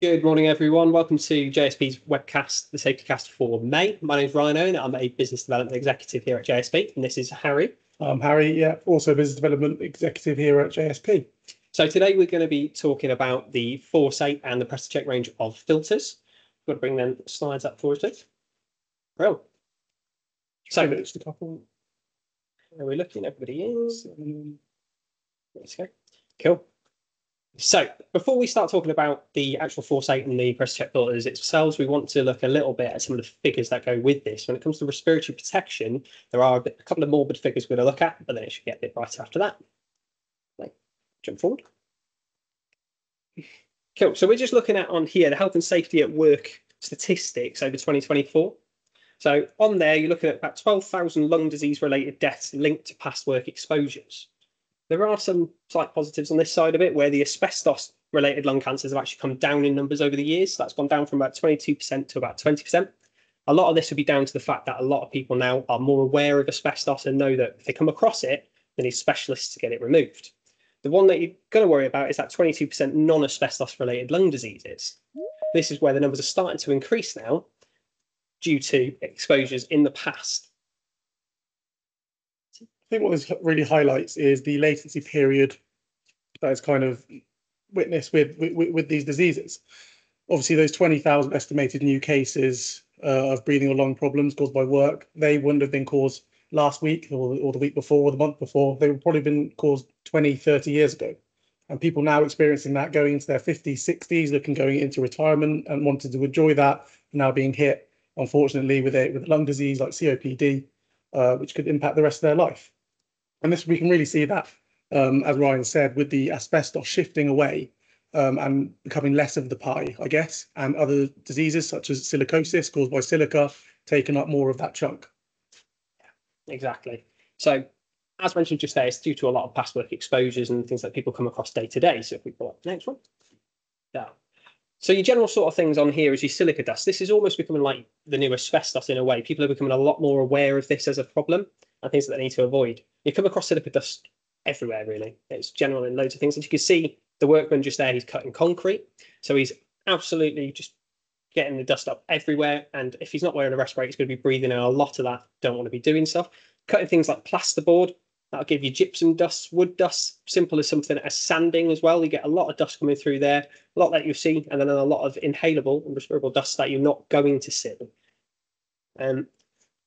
Good morning, everyone. Welcome to JSP's webcast, the Safety Cast for May. My name is Ryan Owen. I'm a Business Development Executive here at JSP, and this is Harry. I'm Harry, yeah, also Business Development Executive here at JSP. So today we're going to be talking about the Force 8 and the PressToCheck range of filters. Got to bring them slides up for us, please. Well, so just a couple. Are we looking? Everybody is. Let's go. Cool. So before we start talking about the actual Force 8 and the PressToCheck filters themselves, we want to look a little bit at some of the figures that go with this. When it comes to respiratory protection, there are a couple of morbid figures we're going to look at, but then it should get a bit brighter after that. Like, jump forward. Cool. So we're just looking at on here the health and safety at work statistics over 2024. So on there, you're looking at about 12,000 lung disease related deaths linked to past work exposures. There are some slight positives on this side of it, where the asbestos-related lung cancers have actually come down in numbers over the years. So that's gone down from about 22% to about 20%. A lot of this would be down to the fact that a lot of people now are more aware of asbestos and know that if they come across it, they need specialists to get it removed. The one that you're going to worry about is that 22% non-asbestos-related lung diseases. This is where the numbers are starting to increase now due to exposures in the past. I think what this really highlights is the latency period that is kind of witnessed with these diseases. Obviously, those 20,000 estimated new cases of breathing or lung problems caused by work, they wouldn't have been caused last week or the week before or the month before. They would probably been caused 20, 30 years ago. And people now experiencing that, going into their 50s, 60s, looking going into retirement and wanting to enjoy that, now being hit, unfortunately, with lung disease like COPD, which could impact the rest of their life. And we can really see that, as Ryan said, with the asbestos shifting away and becoming less of the pie, I guess, and other diseases such as silicosis caused by silica taking up more of that chunk. Yeah, exactly. So, as mentioned just there, it's due to a lot of past work exposures and things that people come across day to day. So if we pull up the next one. Yeah. So your general sort of things on here is your silica dust. This is almost becoming like the new asbestos in a way. People are becoming a lot more aware of this as a problem and things that they need to avoid. You come across silica dust everywhere, really. It's general in loads of things. As you can see, the workman just there, he's cutting concrete. So he's absolutely just getting the dust up everywhere. And if he's not wearing a respirator, he's going to be breathing in a lot of that. Don't want to be doing stuff. Cutting things like plasterboard, that'll give you gypsum dust, wood dust, simple as something as sanding as well. You get a lot of dust coming through there, a lot that you see, and then a lot of inhalable and respirable dust that you're not going to see.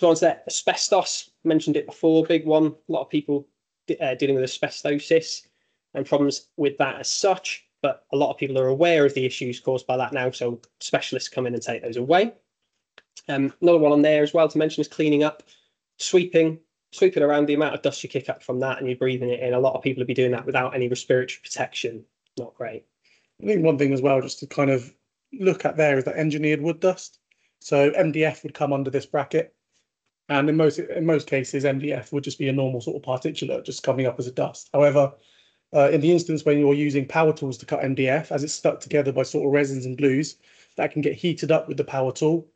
So on to that, asbestos, mentioned it before, big one. A lot of people dealing with asbestosis and problems with that as such, but a lot of people are aware of the issues caused by that now, so specialists come in and take those away. Another one on there as well to mention is cleaning up, sweeping around. The amount of dust you kick up from that and you're breathing it in. A lot of people will be doing that without any respiratory protection. Not great. I think one thing as well, just to kind of look at there, is that engineered wood dust. So MDF would come under this bracket. And in most cases, MDF would just be a normal sort of particulate just coming up as a dust. However, in the instance when you're using power tools to cut MDF, as it's stuck together by sort of resins and glues, that can get heated up with the power tool,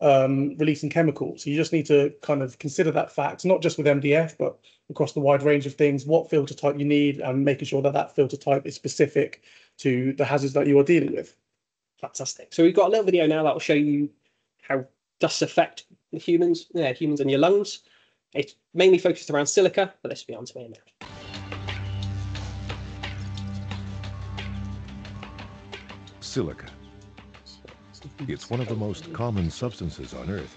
releasing chemicals. So you just need to kind of consider that fact, not just with MDF, but across the wide range of things, what filter type you need and making sure that that filter type is specific to the hazards that you are dealing with. Fantastic. So we've got a little video now that will show you how dust affect humans and your lungs. It's mainly focused around silica, but let's be on to it now. Silica. It's one of the most common substances on Earth.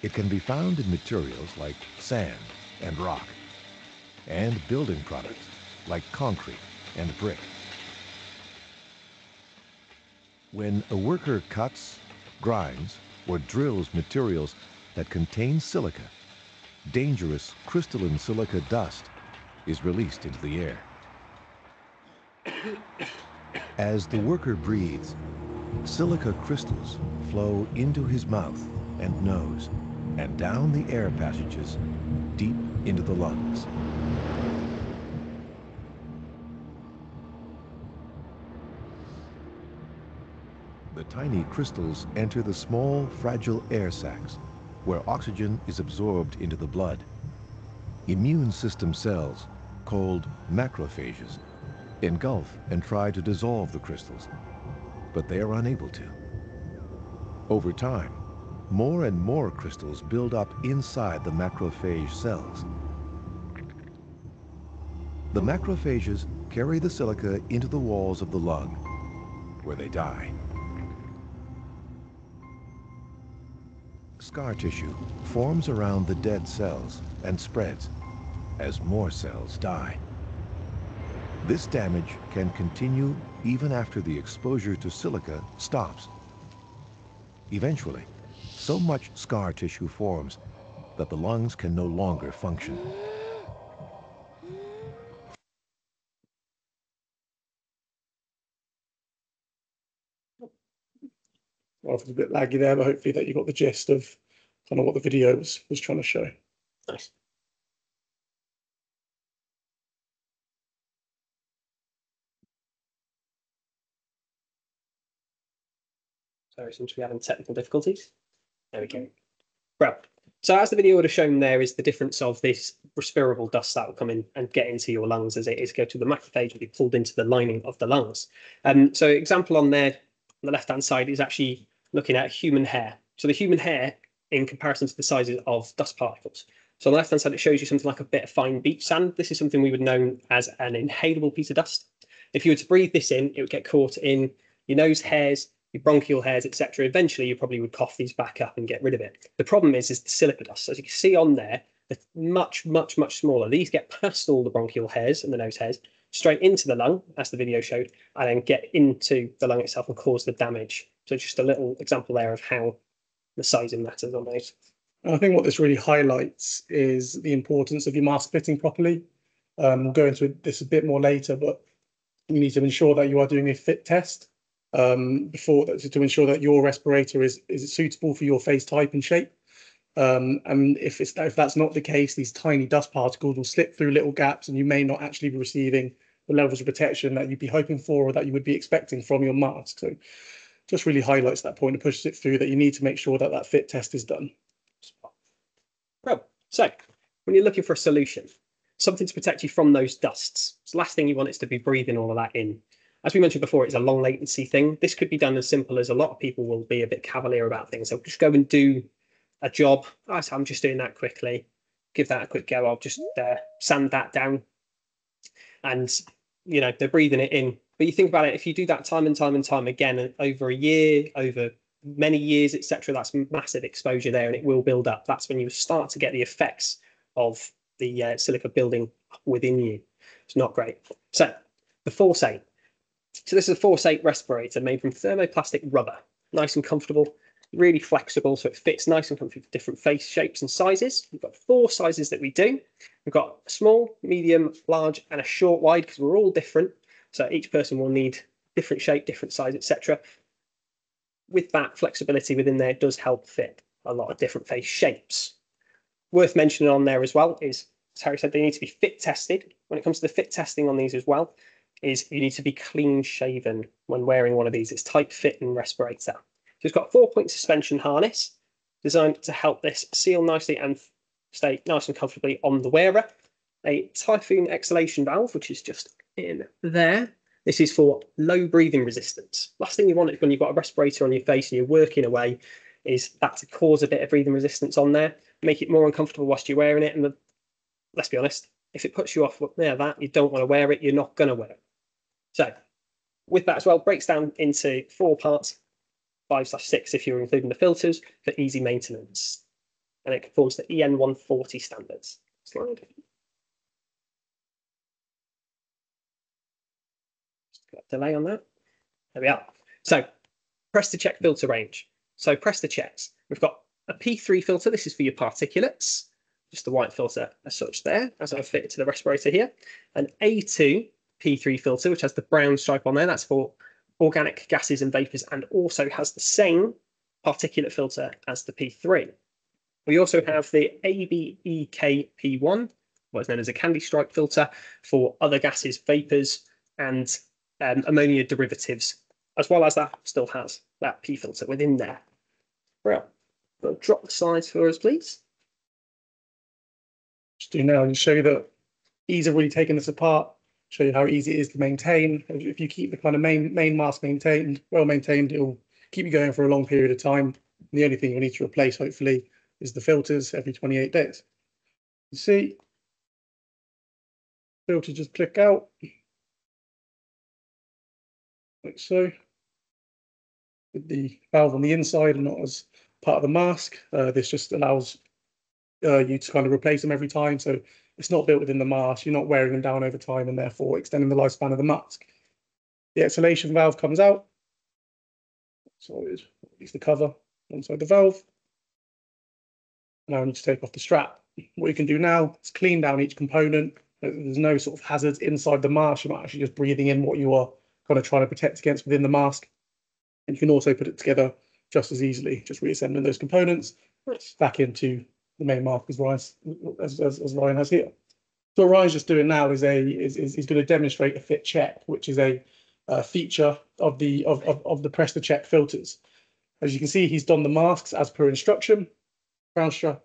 It can be found in materials like sand and rock, and building products like concrete and brick. When a worker cuts, grinds, or drills materials that contain silica, dangerous crystalline silica dust is released into the air. As the worker breathes, silica crystals flow into his mouth and nose and down the air passages deep into the lungs. The tiny crystals enter the small, fragile air sacs, where oxygen is absorbed into the blood. Immune system cells, called macrophages, engulf and try to dissolve the crystals. but they are unable to. Over time, more and more crystals build up inside the macrophage cells. The macrophages carry the silica into the walls of the lung, where they die. Scar tissue forms around the dead cells and spreads as more cells die. This damage can continue even after the exposure to silica stops. Eventually, so much scar tissue forms that the lungs can no longer function. Well, it's a bit laggy there, but hopefully that you got the gist of kind of what the video was trying to show. Nice. Sorry, seems to be having technical difficulties. There we go. Well, so as the video would have shown, there is the difference of this respirable dust that will come in and get into your lungs as it is go to the macrophage and be pulled into the lining of the lungs. So example on there, on the left-hand side, is actually looking at human hair. So the human hair in comparison to the sizes of dust particles. So on the left-hand side, it shows you something like a bit of fine beach sand. This is something we would know as an inhalable piece of dust. If you were to breathe this in, it would get caught in your nose hairs, your bronchial hairs, etc. Eventually, you probably would cough these back up and get rid of it. The problem is the silica dust. As you can see on there, they're much, much, much smaller. These get past all the bronchial hairs and the nose hairs, straight into the lung, as the video showed, and then get into the lung itself and cause the damage. So just a little example there of how the sizing matters on those. And I think what this really highlights is the importance of your mask fitting properly. We'll go into this a bit more later, but you need to ensure that you are doing a fit test before that, to ensure that your respirator is suitable for your face type and shape. And if that's not the case, these tiny dust particles will slip through little gaps, and you may not actually be receiving the levels of protection that you'd be hoping for or that you would be expecting from your mask. So just really highlights that point and pushes it through that you need to make sure that that fit test is done. Well, so when you're looking for a solution, something to protect you from those dusts, so the last thing you want is to be breathing all of that in. As we mentioned before, it's a long latency thing. This could be done as simple as a lot of people will be a bit cavalier about things. They'll just go and do a job. Oh, so I'm just doing that quickly. Give that a quick go. I'll just sand that down. And, you know, they're breathing it in. But you think about it, if you do that time and time and time again, over a year, over many years, etc., that's massive exposure there, and it will build up. That's when you start to get the effects of the silica building within you. It's not great. So the Force 8. So this is a Force 8 respirator made from thermoplastic rubber. Nice and comfortable, really flexible, so it fits nice and comfortable for different face shapes and sizes. We've got 4 sizes that we do. We've got a small, medium, large, and a short wide, because we're all different. So each person will need different shape, different size, etc. With that flexibility within there, it does help fit a lot of different face shapes. Worth mentioning on there as well is, as Harry said, they need to be fit tested. When it comes to the fit testing on these as well, is you need to be clean shaven when wearing one of these. It's type fit and respirator. So it's got a 4-point suspension harness designed to help this seal nicely and stay nice and comfortably on the wearer. A typhoon exhalation valve, which is just in there. This is for low breathing resistance. Last thing you want is when you've got a respirator on your face and you're working away, is that to cause a bit of breathing resistance on there, make it more uncomfortable whilst you're wearing it. And let's be honest, if it puts you off that you don't want to wear it, you're not going to wear it. So with that as well, breaks down into 4 parts, 5/6 if you're including the filters, for easy maintenance. And it conforms to EN 140 standards. Slide. Just got a delay on that. There we are. So PressToCheck filter range. So PressToChecks, we've got a P3 filter. This is for your particulates. Just the white filter as such there, as I've fitted to the respirator here. An A2 P3 filter, which has the brown stripe on there. That's for organic gases and vapors, and also has the same particulate filter as the P3. We also have the ABEK P1, what's known as a candy stripe filter, for other gases, vapors, and ammonia derivatives, as well as that still has that P filter within there. Well, drop the slides for us, please. Just do now and show you that ease of really taking this apart. show you how easy it is to maintain. If you keep the kind of main mask maintained, well maintained, it'll keep you going for a long period of time. And the only thing you'll need to replace, hopefully, is the filters every 28 days. You see, filter just click out, like so, with the valve on the inside and not as part of the mask. This just allows you to kind of replace them every time. So it's not built within the mask. You're not wearing them down over time and therefore extending the lifespan of the mask. The exhalation valve comes out. So it's at least the cover inside the valve. Now I need to take off the strap. What you can do now is clean down each component. There's no sort of hazards inside the mask. You're not actually just breathing in what you are kind of trying to protect against within the mask. And you can also put it together just as easily, just reassembling those components back into the main mask as Ryan has here. So what Ryan's just doing now is going to demonstrate a fit check, which is a feature of the PressToCheck filters. As you can see, he's done the masks as per instruction. Crown strap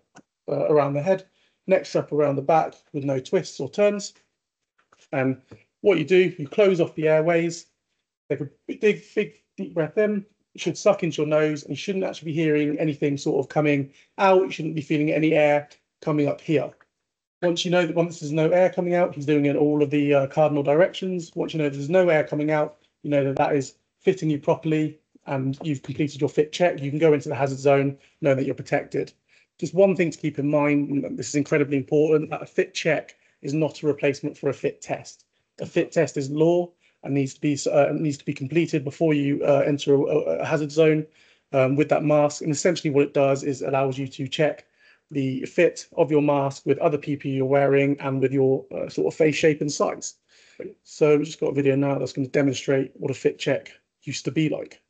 around the head, neck strap around the back with no twists or turns. And what you do, you close off the airways, take a big deep breath in. It should suck into your nose, and you shouldn't actually be hearing anything sort of coming out. You shouldn't be feeling any air coming up here. Once you know that once there's no air coming out, he's doing it in all of the cardinal directions. Once you know there's no air coming out, you know that that is fitting you properly and you've completed your fit check. You can go into the hazard zone knowing that you're protected. Just one thing to keep in mind, and this is incredibly important, that a fit check is not a replacement for a fit test. A fit test is law and needs to be completed before you enter a hazard zone with that mask. And essentially what it does is allows you to check the fit of your mask with other PPE you're wearing and with your sort of face shape and size. So we've just got a video now that's going to demonstrate what a fit check used to be like.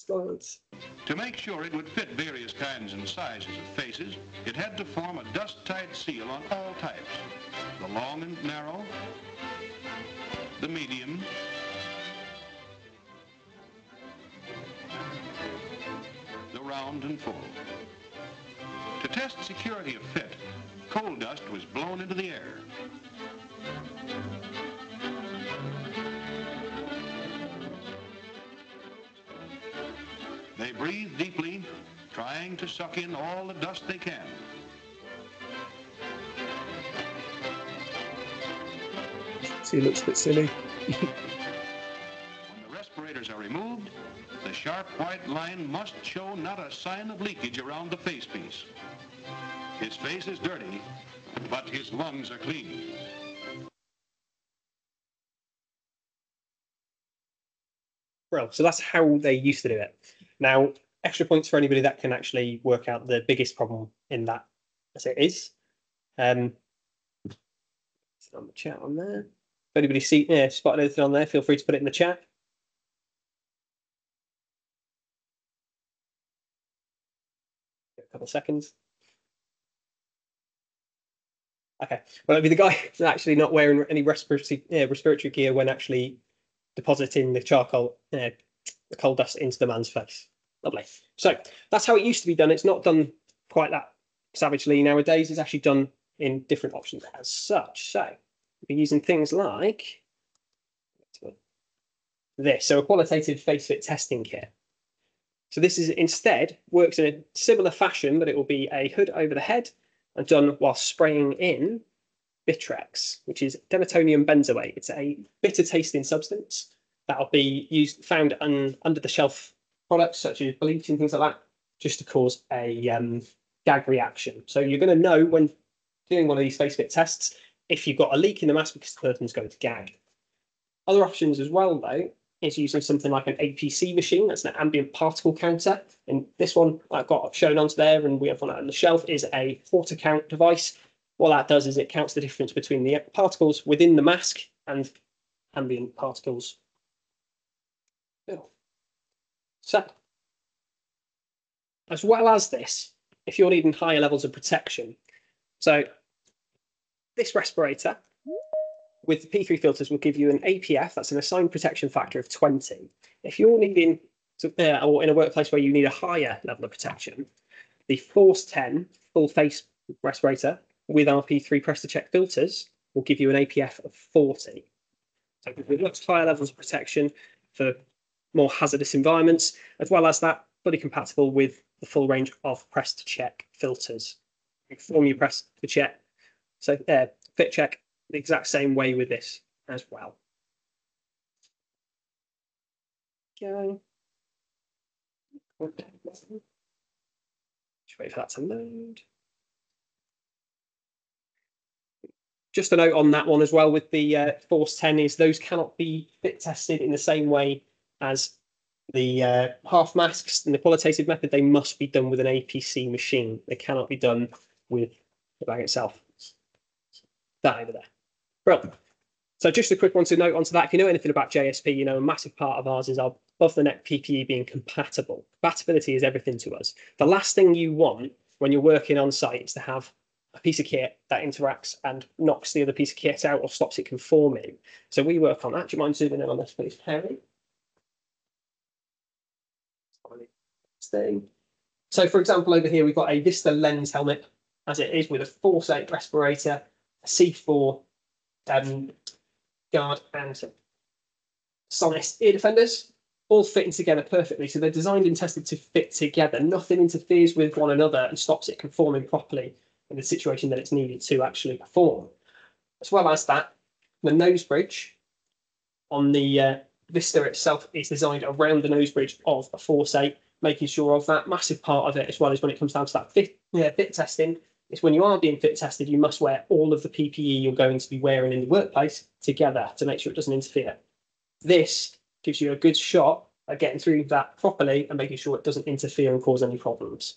To make sure it would fit various kinds and sizes of faces, it had to form a dust-tight seal on all types. The long and narrow, the medium, the round and full. To test security of fit, coal dust was blown into the air. They breathe deeply, trying to suck in all the dust they can. See, it looks a bit silly. When the respirators are removed, the sharp white line must show not a sign of leakage around the facepiece. His face is dirty, but his lungs are clean. Well, so that's how they used to do it. Now, extra points for anybody that can actually work out the biggest problem in that as it is. On the chat on there. If anybody spotted anything on there, feel free to put it in the chat. A couple of seconds. Okay, well, it'll be the guy that's actually not wearing any respiratory gear when actually depositing the charcoal, the coal dust into the man's face. Lovely. So that's how it used to be done. It's not done quite that savagely nowadays. It's actually done in different options as such. So we're using things like this. So a qualitative face fit testing kit. So this is instead works in a similar fashion, but it will be a hood over the head and done while spraying in Bitrex, which is denatonium benzoate. It's a bitter tasting substance that'll be found under the shelf products such as bleach and things like that, just to cause a gag reaction. So you're going to know when doing one of these face fit tests if you've got a leak in the mask because the person's going to gag. Other options as well, though, is using something like an APC machine. That's an ambient particle counter. And this one I've got shown onto there, and we have one on the shelf, is a porta count device. What that does is it counts the difference between the particles within the mask and ambient particles. So, as well as this, if you're needing higher levels of protection, so this respirator with the P3 filters will give you an APF, that's an assigned protection factor of 20. If you're needing to, or in a workplace where you need a higher level of protection, the Force 10 full face respirator with our P3 PressToCheck filters will give you an APF of 40. So with much higher levels of protection for more hazardous environments, as well as that, fully compatible with the full range of PressToCheck filters. You perform your PressToCheck, so fit check the exact same way with this as well. Okay. Just wait for that to load. Just a note on that one as well with the Force 10 is those cannot be fit tested in the same way as the half masks in the qualitative method. They must be done with an APC machine. They cannot be done with the bag itself. That over there. Brilliant. So just a quick one to note onto that. If you know anything about JSP, you know a massive part of ours is our above the neck PPE being compatible. Compatibility is everything to us. The last thing you want when you're working on site is to have a piece of kit that interacts and knocks the other piece of kit out or stops it conforming. So we work on that. Do you mind zooming in on this, please, Harry? So, for example, over here, we've got a Vista lens helmet, as it is, with a Force 8 respirator, a C4 guard, and Sonus ear defenders, all fitting together perfectly. So they're designed and tested to fit together. Nothing interferes with one another and stops it conforming properly in the situation that it's needed to actually perform. As well as that, the nose bridge on the Vista itself is designed around the nose bridge of a Force 8, making sure of that. Massive part of it, as well as when it comes down to that fit testing, is when you are being fit tested, you must wear all of the PPE you're going to be wearing in the workplace together to make sure it doesn't interfere. This gives you a good shot at getting through that properly and making sure it doesn't interfere and cause any problems.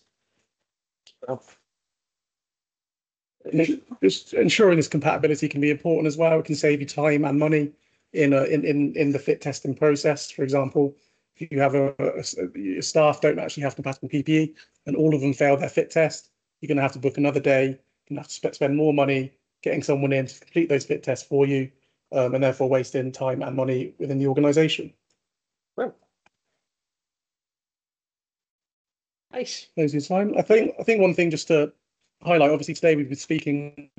Just ensuring this compatibility can be important as well. It can save you time and money in the fit testing process. For example, if you have your staff don't actually have compatible PPE and all of them fail their fit test, you're going to have to book another day. You're going to have to spend more money getting someone in to complete those fit tests for you, and therefore wasting time and money within the organisation. Well, nice. Those your time. I think one thing just to highlight. Obviously, today we've been speaking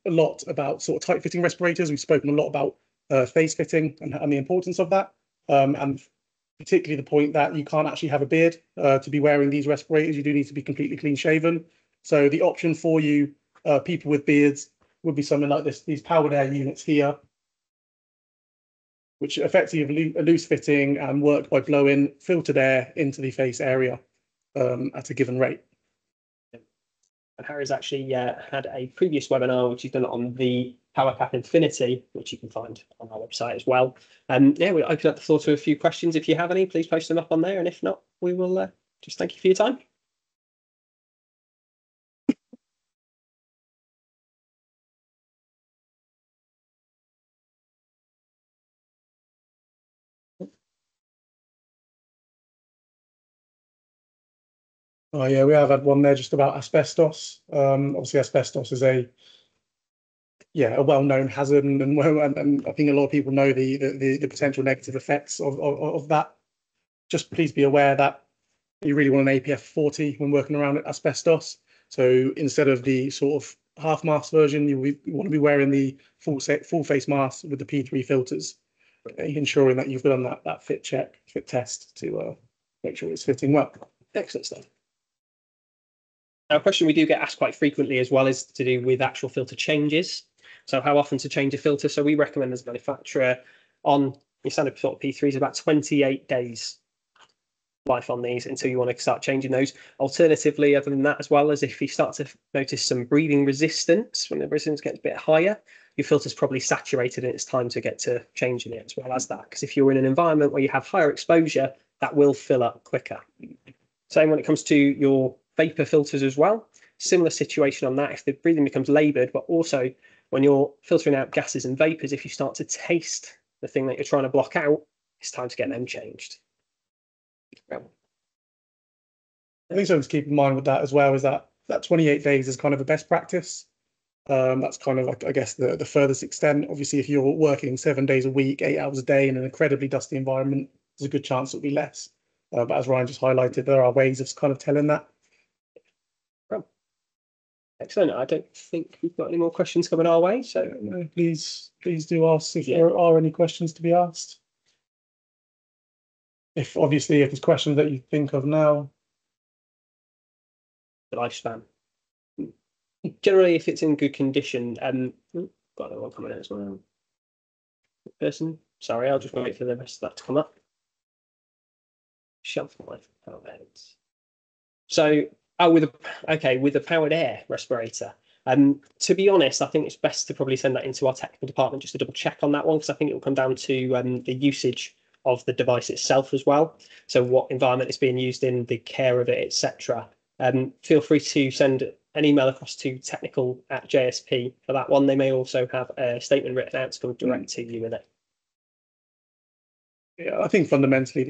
a lot about sort of tight fitting respirators. We've spoken a lot about face fitting and the importance of that, and particularly the point that you can't actually have a beard to be wearing these respirators. You do need to be completely clean shaven. So the option for you, people with beards, would be something like this: these powered air units here, which effectively are loose fitting and work by blowing filtered air into the face area at a given rate. And Harry's actually had a previous webinar, which he's done on the PowerCap Infinity, which you can find on our website as well. Yeah, we'll open up the floor to a few questions. If you have any, please post them up on there. And if not, we will just thank you for your time. Oh yeah, we have had one there just about asbestos. Obviously, asbestos is a well-known hazard, and I think a lot of people know the potential negative effects of that. Just please be aware that you really want an APF 40 when working around asbestos. So instead of the sort of half mask version, you want to be wearing the full face mask with the P3 filters, ensuring that you've done that fit test to make sure it's fitting well. Excellent stuff. Now, a question we do get asked quite frequently as well is to do with actual filter changes. So how often to change a filter? So we recommend as a manufacturer on your standard sort of P3s about 28 days life on these until you want to start changing those. Alternatively, other than that, as well as if you start to notice some breathing resistance, when the resistance gets a bit higher, your filter's probably saturated and it's time to get to changing it as well as that. Because if you're in an environment where you have higher exposure, that will fill up quicker. Same when it comes to your vapor filters as well. Similar situation on that if the breathing becomes laboured, but also when you're filtering out gases and vapours, if you start to taste the thing that you're trying to block out, it's time to get them changed. I think something to keep in mind with that as well is that 28 days is kind of a best practice. That's kind of like, I guess, the furthest extent. Obviously, if you're working 7 days a week, 8 hours a day in an incredibly dusty environment, there's a good chance it'll be less. But as Ryan just highlighted, there are ways of kind of telling that. Excellent. I don't think we've got any more questions coming our way. So No, please do ask if there are any questions to be asked. If there's questions that you think of now. the lifespan. Generally, if it's in good condition, got another one coming in as well. Person, sorry, I'll just wait for the rest of that to come up. Shelf life power heads. So, with a powered air respirator. To be honest, I think it's best to probably send that into our technical department just to double check on that one, because I think it will come down to the usage of the device itself as well. So what environment it's being used in, the care of it, etc. Feel free to send an email across to technical@JSP for that one. They may also have a statement written out to come direct to you with it. Yeah, I think fundamentally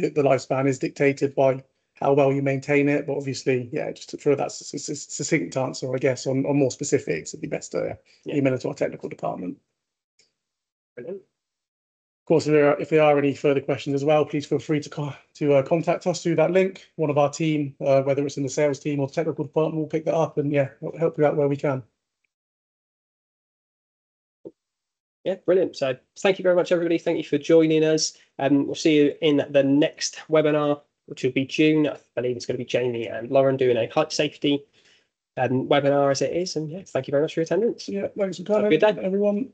the lifespan is dictated by how well you maintain it, but obviously, yeah, just to throw that succinct answer, I guess, on more specifics, it'd be best to email it to our technical department. Brilliant. Of course, if there are any further questions as well, please feel free to contact us through that link. One of our team, whether it's in the sales team or the technical department, will pick that up and we'll help you out where we can. Yeah, brilliant. So thank you very much, everybody. Thank you for joining us. We'll see you in the next webinar, which will be June. I believe it's going to be Jamie and Lauren doing a height safety webinar as it is. And thank you very much for your attendance. Yeah, thanks for coming, Have a good day, everyone.